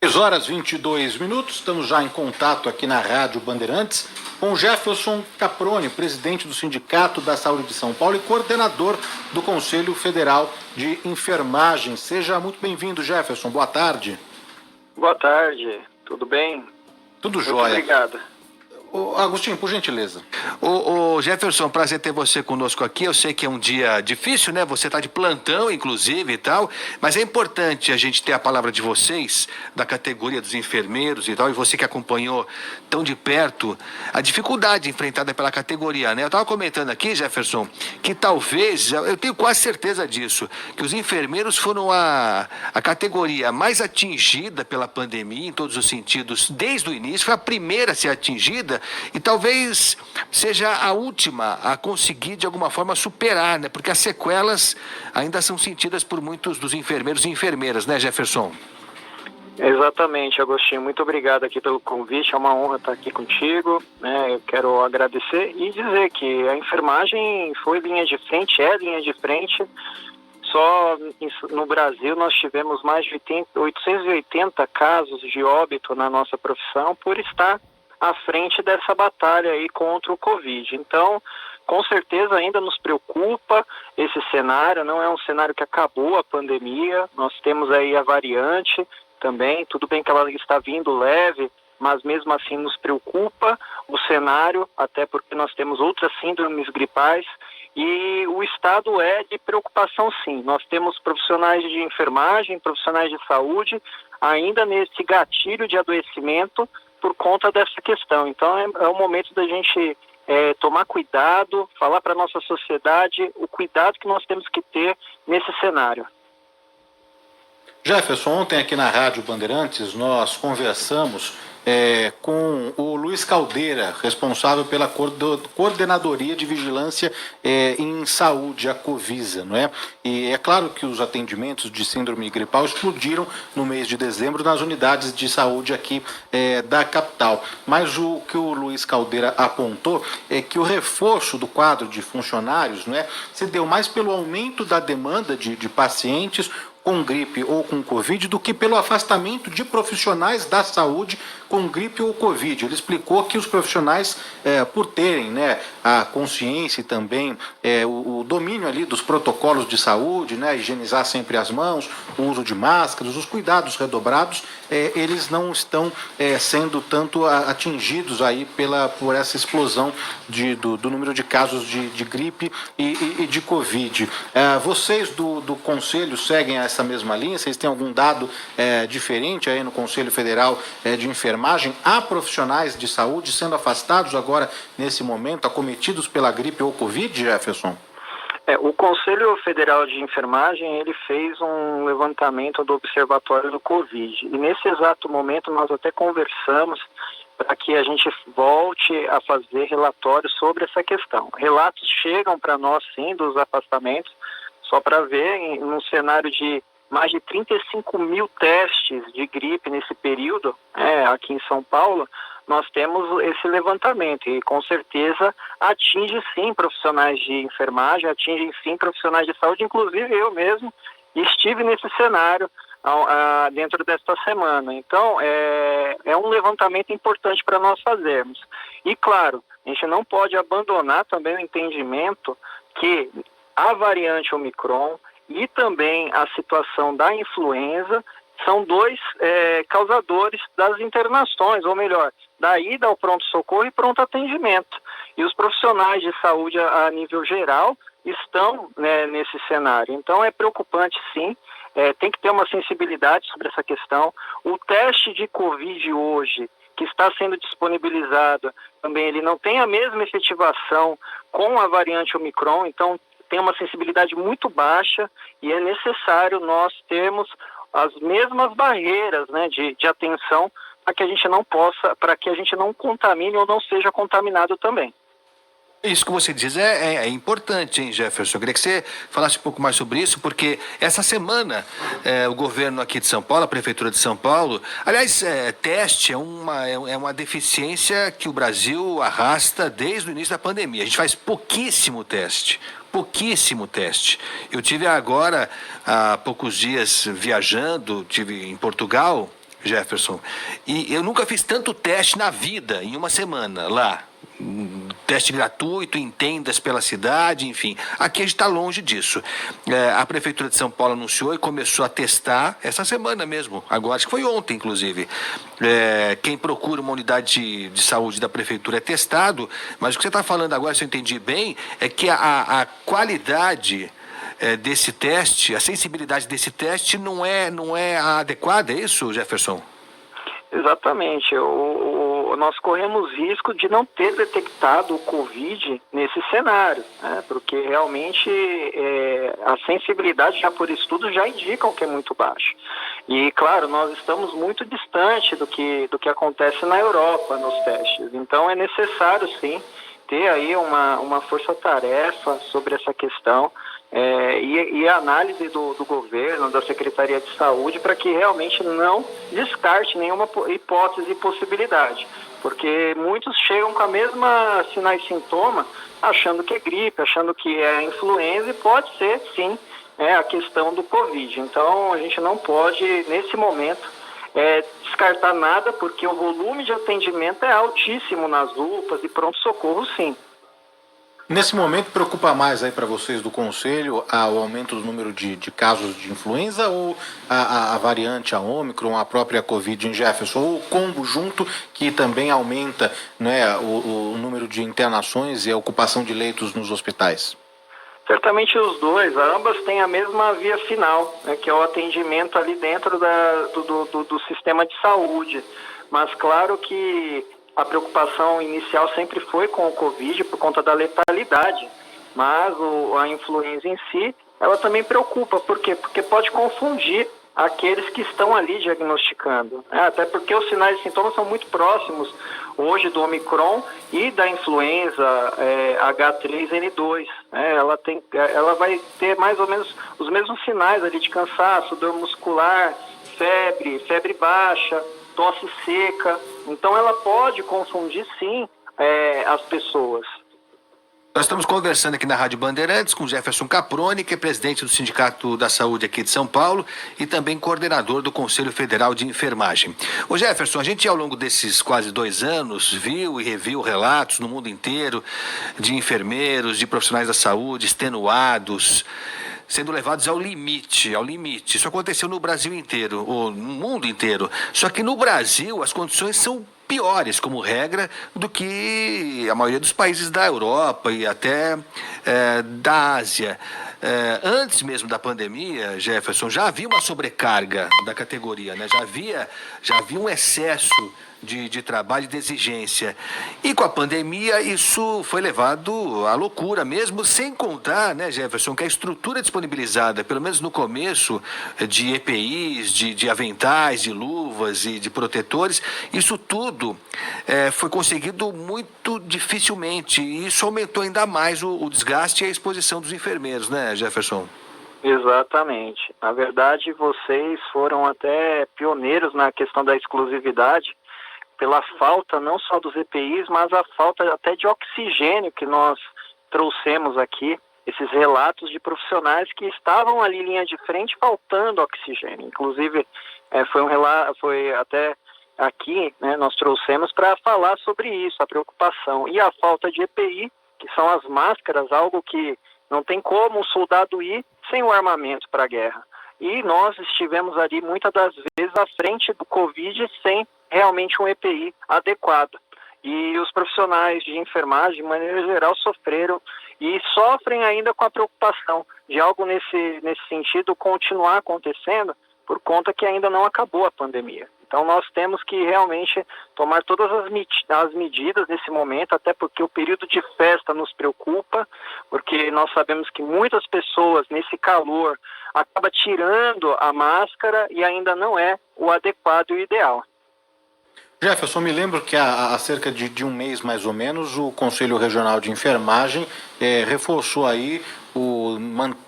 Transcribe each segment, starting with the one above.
6h22, estamos já em contato aqui na Rádio Bandeirantes com Jefferson Caproni, presidente do Sindicato da Saúde de São Paulo e coordenador do Conselho Federal de Enfermagem. Seja muito bem-vindo, Jefferson. Boa tarde. Boa tarde, tudo bem? Tudo jóia. Muito obrigado. Agostinho, por gentileza. Ô Jefferson, prazer ter você conosco aqui. Eu sei que é um dia difícil, né? Você está de plantão, inclusive, e tal, mas é importante a gente ter a palavra de vocês, da categoria dos enfermeiros e tal, e você que acompanhou tão de perto a dificuldade enfrentada pela categoria, né? Eu estava comentando aqui, Jefferson, que talvez, eu tenho quase certeza disso, que os enfermeiros foram a categoria mais atingida pela pandemia, em todos os sentidos, desde o início, foi a primeira a ser atingida, e talvez seja a última a conseguir de alguma forma superar, né? Porque as sequelas ainda são sentidas por muitos dos enfermeiros e enfermeiras, né, Jefferson? Exatamente, Agostinho, muito obrigado aqui pelo convite, é uma honra estar aqui contigo, né? Eu quero agradecer e dizer que a enfermagem foi linha de frente, é linha de frente. Só no Brasil nós tivemos mais de 880 casos de óbito na nossa profissão por estar à frente dessa batalha aí contra o Covid. Então, com certeza ainda nos preocupa esse cenário, não é um cenário que acabou a pandemia, nós temos aí a variante também, tudo bem que ela está vindo leve, mas mesmo assim nos preocupa o cenário, até porque nós temos outras síndromes gripais, e o estado é de preocupação sim. Nós temos profissionais de enfermagem, profissionais de saúde, ainda nesse gatilho de adoecimento, por conta dessa questão. Então é o momento da gente tomar cuidado, falar para a nossa sociedade o cuidado que nós temos que ter nesse cenário. Jefferson, ontem aqui na Rádio Bandeirantes nós conversamos com o Luiz Caldeira, responsável pela Coordenadoria de Vigilância em Saúde, a Covisa, não é? E é claro que os atendimentos de síndrome gripal explodiram no mês de dezembro nas unidades de saúde aqui da capital. Mas o que o Luiz Caldeira apontou é que o reforço do quadro de funcionários, não é, se deu mais pelo aumento da demanda de pacientes com gripe ou com Covid do que pelo afastamento de profissionais da saúde com gripe ou Covid. Ele explicou que os profissionais, por terem, né, a consciência e também o domínio ali dos protocolos de saúde, né, higienizar sempre as mãos, o uso de máscaras, os cuidados redobrados, eles não estão sendo tanto atingidos aí por essa explosão do número de casos de gripe e de Covid. Vocês do Conselho seguem essa mesma linha? Vocês têm algum dado diferente aí no Conselho Federal de Enfermagem? Há profissionais de saúde sendo afastados agora, nesse momento, acometidos pela gripe ou Covid, Jefferson? O Conselho Federal de Enfermagem, ele fez um levantamento do Observatório do Covid. E nesse exato momento nós até conversamos para que a gente volte a fazer relatórios sobre essa questão. Relatos chegam para nós, sim, dos afastamentos, só para ver, num cenário de mais de 35 mil testes de gripe nesse período, aqui em São Paulo, nós temos esse levantamento e com certeza atinge sim profissionais de enfermagem, atinge sim profissionais de saúde, inclusive eu mesmo estive nesse cenário dentro desta semana. Então, é um levantamento importante para nós fazermos. E claro, a gente não pode abandonar também o entendimento que a variante Omicron e também a situação da influenza são dois causadores das internações, ou melhor, da ida ao pronto-socorro e pronto atendimento. E os profissionais de saúde a nível geral estão, né, nesse cenário. Então é preocupante sim, tem que ter uma sensibilidade sobre essa questão. O teste de Covid hoje, que está sendo disponibilizado, também ele não tem a mesma efetivação com a variante Omicron, então tem uma sensibilidade muito baixa e é necessário nós termos as mesmas barreiras, né, de atenção para que a gente não possa, para que a gente não contamine ou não seja contaminado também. Isso que você diz é importante, hein, Jefferson? Eu queria que você falasse um pouco mais sobre isso, porque essa semana o governo aqui de São Paulo, a Prefeitura de São Paulo, aliás, teste é uma deficiência que o Brasil arrasta desde o início da pandemia. A gente faz pouquíssimo teste. Eu tive agora, há poucos dias, viajando, tive em Portugal, Jefferson. E eu nunca fiz tanto teste na vida, em uma semana, lá. Teste gratuito, em tendas pela cidade, enfim. Aqui a gente está longe disso. A Prefeitura de São Paulo anunciou e começou a testar essa semana mesmo. Agora, acho que foi ontem, inclusive. Quem procura uma unidade de saúde da Prefeitura é testado, mas o que você está falando agora, se eu entendi bem, é que a qualidade desse teste, a sensibilidade desse teste não é a adequada, é isso, Jefferson? Exatamente. Nós corremos risco de não ter detectado o Covid nesse cenário, né? Porque realmente a sensibilidade já por estudos já indicam que é muito baixa. E, claro, nós estamos muito distante do que acontece na Europa nos testes. Então, é necessário, sim, ter aí uma força-tarefa sobre essa questão. E a análise do governo, da Secretaria de Saúde, para que realmente não descarte nenhuma hipótese e possibilidade, porque muitos chegam com a mesma sinais e sintoma, achando que é gripe, achando que é influenza, e pode ser, sim, a questão do Covid. Então, a gente não pode, nesse momento, descartar nada, porque o volume de atendimento é altíssimo nas UPAs e pronto-socorro, sim. Nesse momento, preocupa mais aí para vocês do Conselho o aumento do número de casos de influenza ou a variante, a Ômicron, a própria Covid em Jefferson, ou o combo junto que também aumenta, né, o número de internações e a ocupação de leitos nos hospitais? Certamente os dois, ambas têm a mesma via final, né, que é o atendimento ali dentro do sistema de saúde. Mas claro que a preocupação inicial sempre foi com o Covid por conta da letalidade, mas a influenza em si, ela também preocupa. Por quê? Porque pode confundir aqueles que estão ali diagnosticando, né? Até porque os sinais e sintomas são muito próximos hoje do Omicron e da influenza H3N2. Né? Ela vai ter mais ou menos os mesmos sinais ali de cansaço, dor muscular, febre baixa, tosse seca. Então ela pode confundir sim as pessoas. Nós estamos conversando aqui na Rádio Bandeirantes com Jefferson Caproni, que é presidente do Sindicato da Saúde aqui de São Paulo e também coordenador do Conselho Federal de Enfermagem. Ô Jefferson, a gente ao longo desses quase 2 anos viu e reviu relatos no mundo inteiro de enfermeiros, de profissionais da saúde extenuados, sendo levados ao limite. Isso aconteceu no Brasil inteiro, ou no mundo inteiro. Só que no Brasil as condições são piores, como regra, do que a maioria dos países da Europa e até da Ásia. Antes mesmo da pandemia, Jefferson, já havia uma sobrecarga da categoria, né? Já havia um excesso de trabalho e de exigência. E com a pandemia isso foi levado à loucura mesmo, sem contar, né, Jefferson, que a estrutura disponibilizada, pelo menos no começo, de EPIs, de aventais, de luvas e de protetores, isso tudo foi conseguido muito dificilmente, e isso aumentou ainda mais o desgaste e a exposição dos enfermeiros, né, Jefferson? Exatamente. Na verdade, vocês foram até pioneiros na questão da exclusividade, pela falta não só dos EPIs, mas a falta até de oxigênio que nós trouxemos aqui, esses relatos de profissionais que estavam ali em linha de frente faltando oxigênio. Inclusive, foi até aqui, né, nós trouxemos para falar sobre isso, a preocupação. E a falta de EPI, que são as máscaras, algo que não tem como um soldado ir sem o armamento para a guerra. E nós estivemos ali muitas das vezes à frente do Covid sem realmente um EPI adequado. E os profissionais de enfermagem, de maneira geral, sofreram e sofrem ainda com a preocupação de algo nesse sentido continuar acontecendo por conta que ainda não acabou a pandemia. Então nós temos que realmente tomar todas as medidas nesse momento, até porque o período de festa nos preocupa, porque nós sabemos que muitas pessoas nesse calor acabam tirando a máscara e ainda não é o adequado e o ideal. Jefferson, me lembro que há cerca de um mês, mais ou menos, o Conselho Regional de Enfermagem reforçou aí,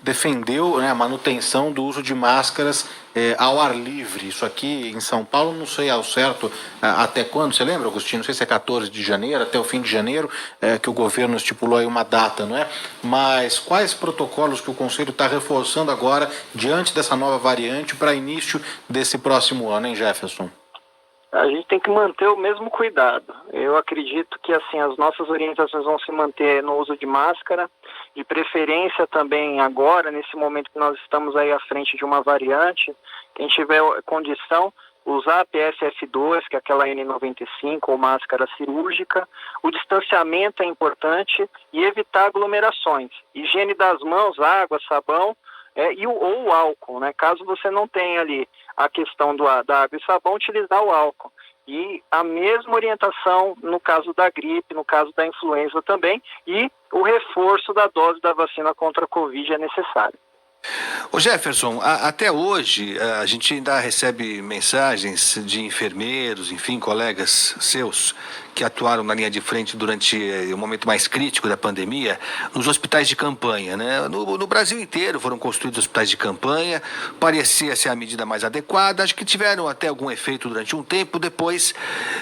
defendeu, né, a manutenção do uso de máscaras ao ar livre. Isso aqui em São Paulo, não sei ao certo até quando, você lembra, Agostinho? Não sei se é 14 de janeiro, até o fim de janeiro, que o governo estipulou aí uma data, não é? Mas quais protocolos que o Conselho está reforçando agora, diante dessa nova variante, para início desse próximo ano, hein, Jefferson? A gente tem que manter o mesmo cuidado. Eu acredito que assim as nossas orientações vão se manter no uso de máscara, de preferência também agora, nesse momento que nós estamos aí à frente de uma variante, quem tiver condição, usar a PFF2, que é aquela N95 ou máscara cirúrgica. O distanciamento é importante e evitar aglomerações. Higiene das mãos, água, sabão, ou o álcool, né? Caso você não tenha ali a questão da água e sabão, utilizar o álcool. E a mesma orientação no caso da gripe, no caso da influenza também, e o reforço da dose da vacina contra a Covid é necessário. Ô Jefferson, até hoje a gente ainda recebe mensagens de enfermeiros, enfim, colegas seus que atuaram na linha de frente durante o momento mais crítico da pandemia, nos hospitais de campanha, né? No Brasil inteiro foram construídos hospitais de campanha, parecia ser a medida mais adequada, acho que tiveram até algum efeito durante um tempo, depois,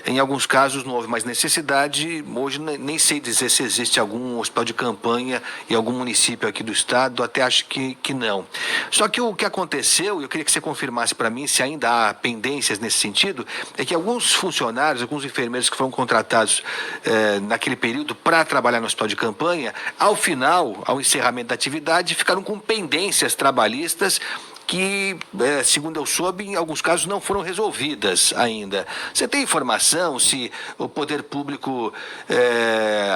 em alguns casos, não houve mais necessidade. Hoje nem sei dizer se existe algum hospital de campanha em algum município aqui do estado, até acho que não. Só que o que aconteceu, eu queria que você confirmasse para mim se ainda há pendências nesse sentido, é que alguns funcionários, alguns enfermeiros que foram contratados naquele período para trabalhar no hospital de campanha, ao final, ao encerramento da atividade, ficaram com pendências trabalhistas que, segundo eu soube, em alguns casos não foram resolvidas ainda. Você tem informação se o poder público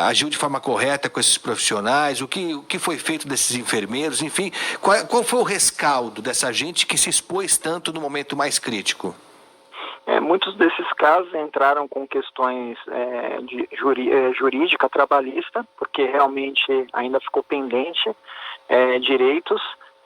agiu de forma correta com esses profissionais, o que foi feito desses enfermeiros, enfim, qual foi o rescaldo dessa gente que se expôs tanto no momento mais crítico? Muitos desses casos entraram com questões jurídica, trabalhista, porque realmente ainda ficou pendente direitos,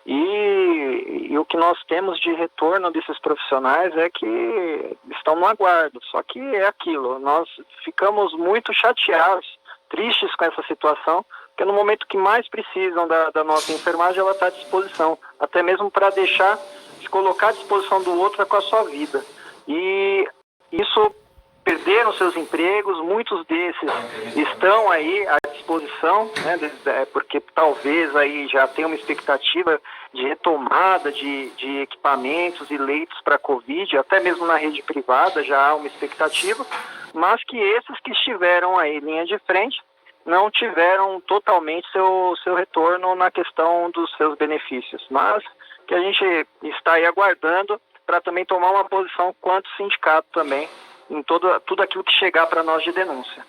e o que nós temos de retorno desses profissionais é que estão no aguardo. Só que é aquilo, nós ficamos muito chateados, tristes com essa situação, porque no momento que mais precisam da nossa enfermagem, ela está à disposição, até mesmo para se colocar à disposição do outro com a sua vida. E isso, perderam seus empregos, muitos desses estão aí à disposição, né, porque talvez aí já tenha uma expectativa de retomada de equipamentos e leitos para a Covid, até mesmo na rede privada já há uma expectativa, mas que esses que estiveram aí em linha de frente não tiveram totalmente seu retorno na questão dos seus benefícios, mas que a gente está aí aguardando para também tomar uma posição quanto sindicato também, em tudo aquilo que chegar para nós de denúncia.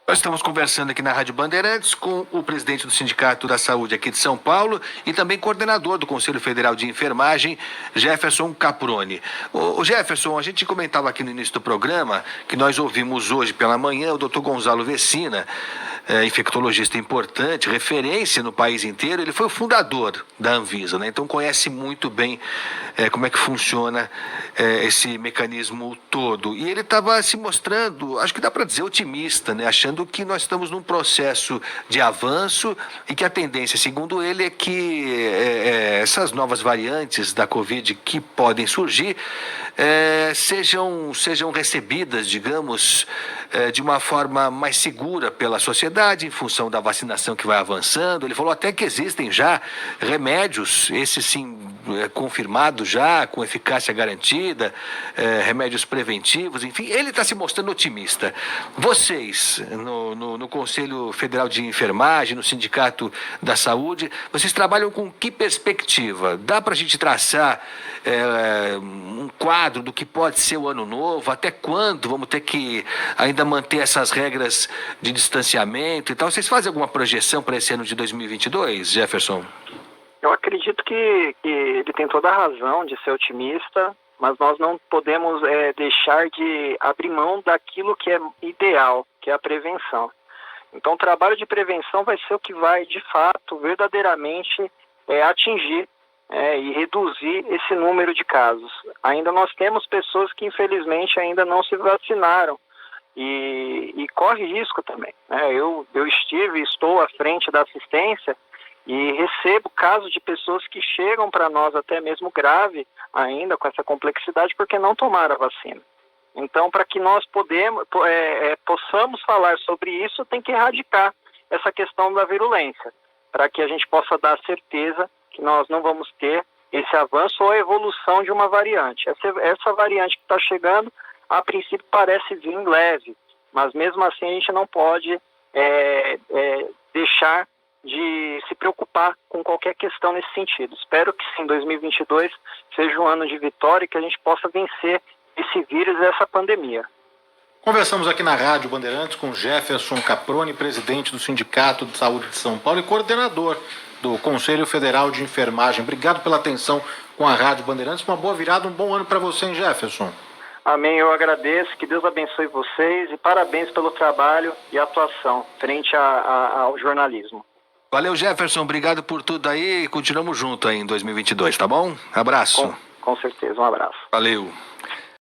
Nós estamos conversando aqui na Rádio Bandeirantes com o presidente do Sindicato da Saúde aqui de São Paulo e também coordenador do Conselho Federal de Enfermagem, Jefferson Caproni. O Jefferson, a gente comentava aqui no início do programa que nós ouvimos hoje pela manhã o Dr. Gonzalo Vecina, infectologista importante, referência no país inteiro. Ele foi o fundador da Anvisa, né? Então conhece muito bem como é que funciona esse mecanismo todo. E ele estava se mostrando, acho que dá para dizer, otimista, né? Achando que nós estamos num processo de avanço e que a tendência, segundo ele, é que essas novas variantes da Covid que podem surgir sejam recebidas, digamos, de uma forma mais segura pela sociedade, em função da vacinação que vai avançando. Ele falou até que existem já remédios, esses sim confirmados já, com eficácia garantida, remédios preventivos, enfim, ele está se mostrando otimista. Vocês, no Conselho Federal de Enfermagem, no Sindicato da Saúde, vocês trabalham com que perspectiva? Dá para a gente traçar um quadro do que pode ser o ano novo? Até quando vamos ter que ainda manter essas regras de distanciamento e tal? Vocês fazem alguma projeção para esse ano de 2022, Jefferson? Eu acredito que ele tem toda a razão de ser otimista, mas nós não podemos deixar de abrir mão daquilo que é ideal, que é a prevenção. Então, o trabalho de prevenção vai ser o que vai, de fato, verdadeiramente atingir e reduzir esse número de casos. Ainda nós temos pessoas que, infelizmente, ainda não se vacinaram e corre risco também, né? Eu estou à frente da assistência e recebo casos de pessoas que chegam para nós até mesmo grave ainda com essa complexidade porque não tomaram a vacina. Então, para que nós possamos falar sobre isso, tem que erradicar essa questão da virulência, para que a gente possa dar certeza que nós não vamos ter esse avanço ou a evolução de uma variante. Essa variante que está chegando, a princípio parece vir leve, mas mesmo assim a gente não pode deixar de se preocupar com qualquer questão nesse sentido. Espero que sim, 2022 seja um ano de vitória e que a gente possa vencer esse vírus e essa pandemia. Conversamos aqui na Rádio Bandeirantes com Jefferson Caproni, presidente do Sindicato de Saúde de São Paulo e coordenador do Conselho Federal de Enfermagem. Obrigado pela atenção com a Rádio Bandeirantes. Uma boa virada, um bom ano para você, hein, Jefferson? Amém, eu agradeço, que Deus abençoe vocês e parabéns pelo trabalho e atuação frente ao jornalismo. Valeu, Jefferson, obrigado por tudo aí e continuamos juntos aí em 2022, tá bom? Abraço. Com certeza, um abraço. Valeu.